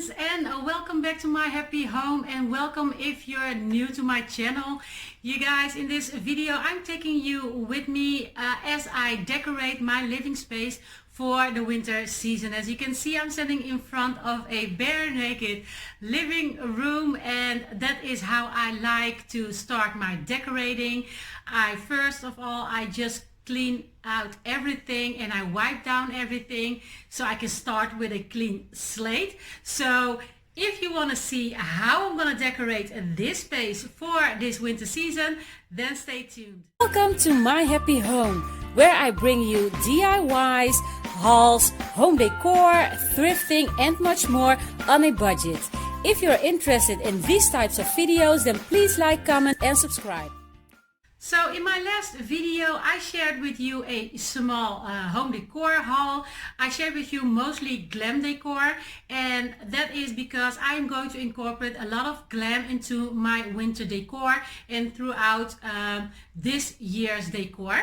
friends, and welcome back to my happy home, and welcome if you're new to my channel. You guys, in this video I'm taking you with me as I decorate my living space for the winter season. As you can see, I'm standing in front of a bare naked living room, and that is how I like to start my decorating. First of all, I just clean out everything and I wipe down everything so I can start with a clean slate. So if you want to see how I'm going to decorate this space for this winter season, then stay tuned. Welcome to my happy home, where I bring you DIYs, hauls, home decor, thrifting and much more on a budget. If you're interested in these types of videos, then please like, comment and subscribe. So in my last video I shared with you a small home decor haul. I shared with you mostly glam decor, and that is because I am going to incorporate a lot of glam into my winter decor and throughout this year's decor.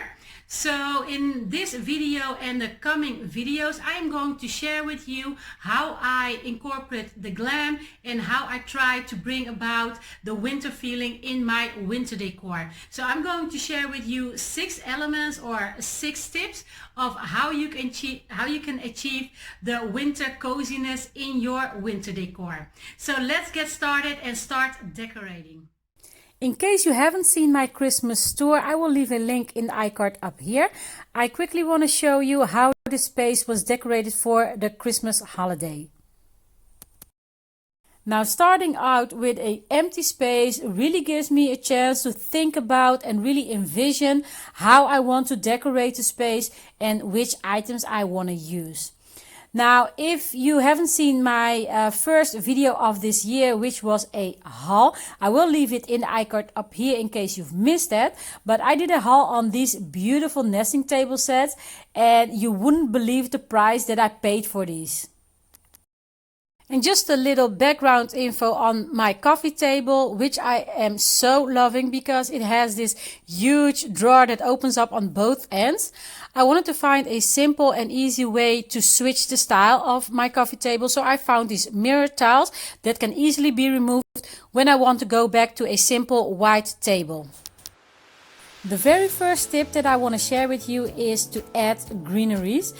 So in this video and the coming videos I am going to share with you how I incorporate the glam and how I try to bring about the winter feeling in my winter decor. So I'm going to share with you 6 elements or 6 tips of how you can achieve the winter coziness in your winter decor. So let's get started and start decorating. In case you haven't seen my Christmas tour, I will leave a link in the iCard up here. I quickly want to show you how the space was decorated for the Christmas holiday. Now, starting out with an empty space really gives me a chance to think about and really envision how I want to decorate the space and which items I want to use. Now, if you haven't seen my first video of this year, which was a haul, I will leave it in the iCard up here in case you've missed that. But I did a haul on these beautiful nesting table sets, and you wouldn't believe the price that I paid for these. And just a little background info on my coffee table, which I am so loving because it has this huge drawer that opens up on both ends. I wanted to find a simple and easy way to switch the style of my coffee table, so I found these mirror tiles that can easily be removed when I want to go back to a simple white table. The very first tip that I want to share with you is to add greeneries,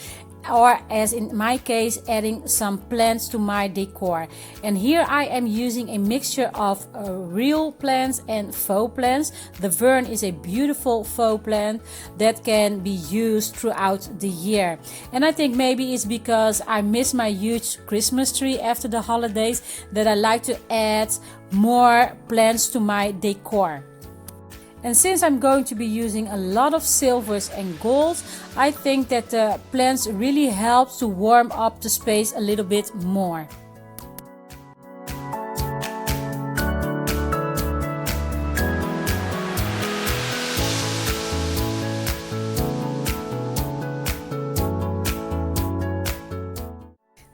or as in my case, adding some plants to my decor. And here I am using a mixture of real plants and faux plants. The fern is a beautiful faux plant that can be used throughout the year. And I think maybe it's because I miss my huge Christmas tree after the holidays that I like to add more plants to my decor. And since I'm going to be using a lot of silvers and golds, I think that the plants really help to warm up the space a little bit more.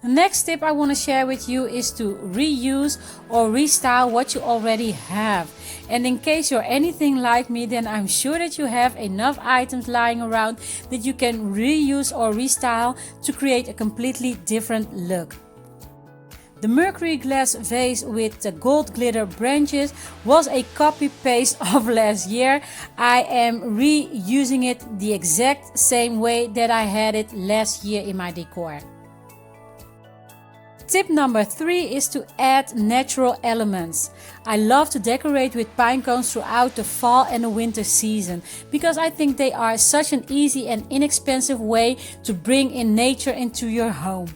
The next tip I want to share with you is to reuse or restyle what you already have. And in case you're anything like me, then I'm sure that you have enough items lying around that you can reuse or restyle to create a completely different look. The mercury glass vase with the gold glitter branches was a copy-paste of last year. I am reusing it the exact same way that I had it last year in my decor. Tip number 3 is to add natural elements. I love to decorate with pine cones throughout the fall and the winter season because I think they are such an easy and inexpensive way to bring in nature into your home.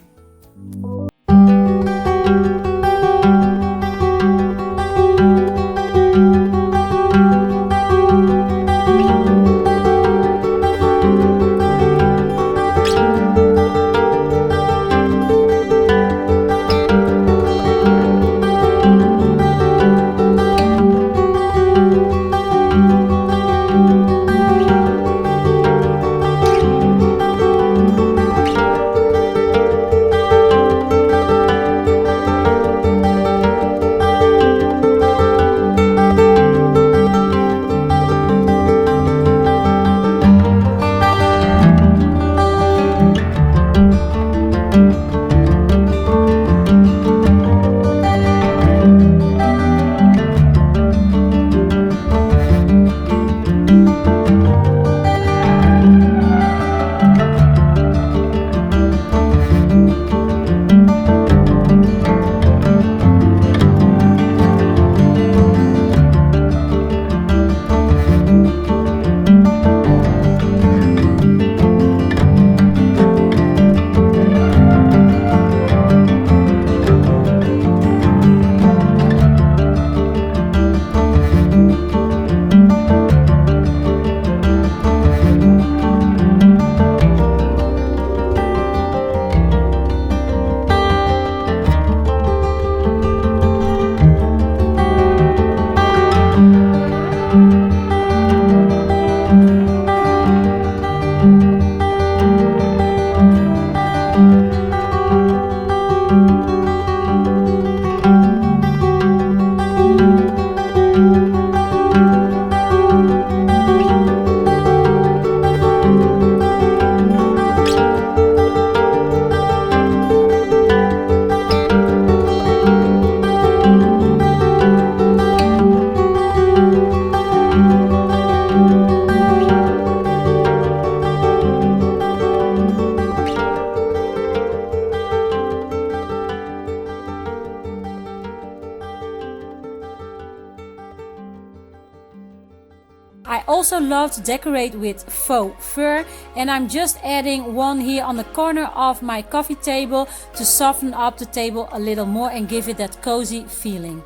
also love to decorate with faux fur, and I'm just adding one here on the corner of my coffee table to soften up the table a little more and give it that cozy feeling.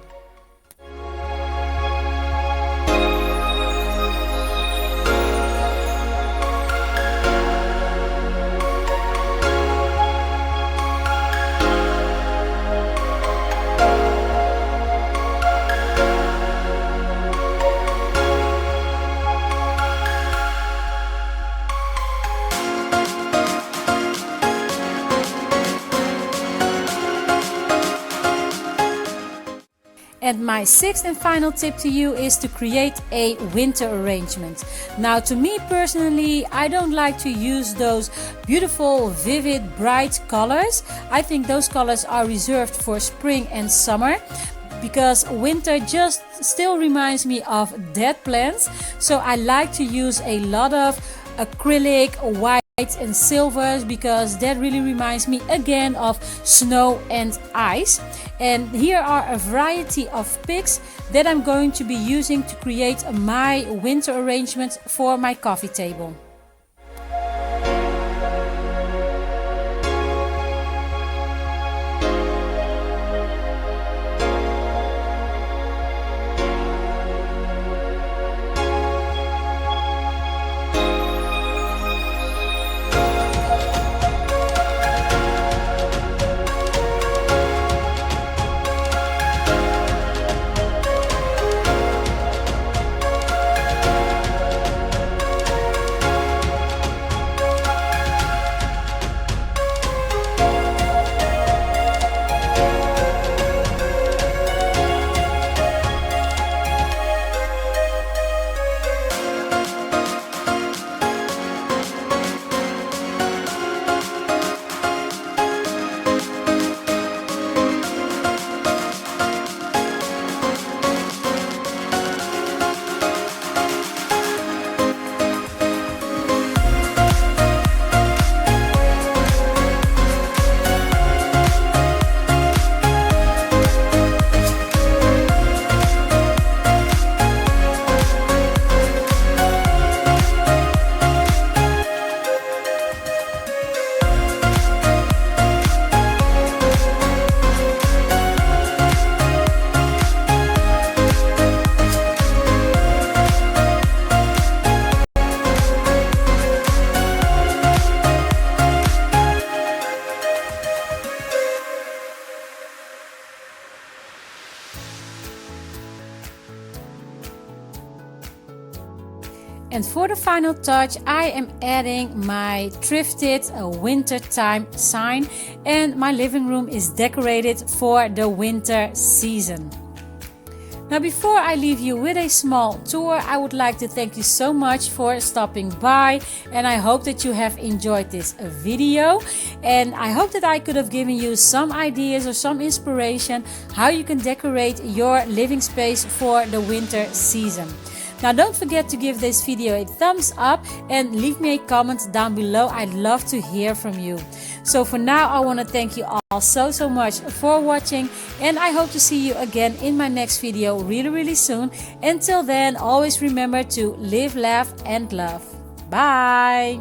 And my sixth and final tip to you is to create a winter arrangement. Now, to me personally, I don't like to use those beautiful, vivid, bright colors. I think those colors are reserved for spring and summer, because winter just still reminds me of dead plants. So I like to use a lot of acrylic, white and silvers, because that really reminds me again of snow and ice. And here are a variety of picks that I'm going to be using to create my winter arrangement for my coffee table. And for the final touch, I am adding my thrifted wintertime sign, and my living room is decorated for the winter season. Now, before I leave you with a small tour, I would like to thank you so much for stopping by, and I hope that you have enjoyed this video, and I hope that I could have given you some ideas or some inspiration how you can decorate your living space for the winter season. Now, don't forget to give this video a thumbs up and leave me a comment down below. I'd love to hear from you. So for now, I want to thank you all so much for watching, and I hope to see you again in my next video really soon. Until then, always remember to live, laugh and love. Bye!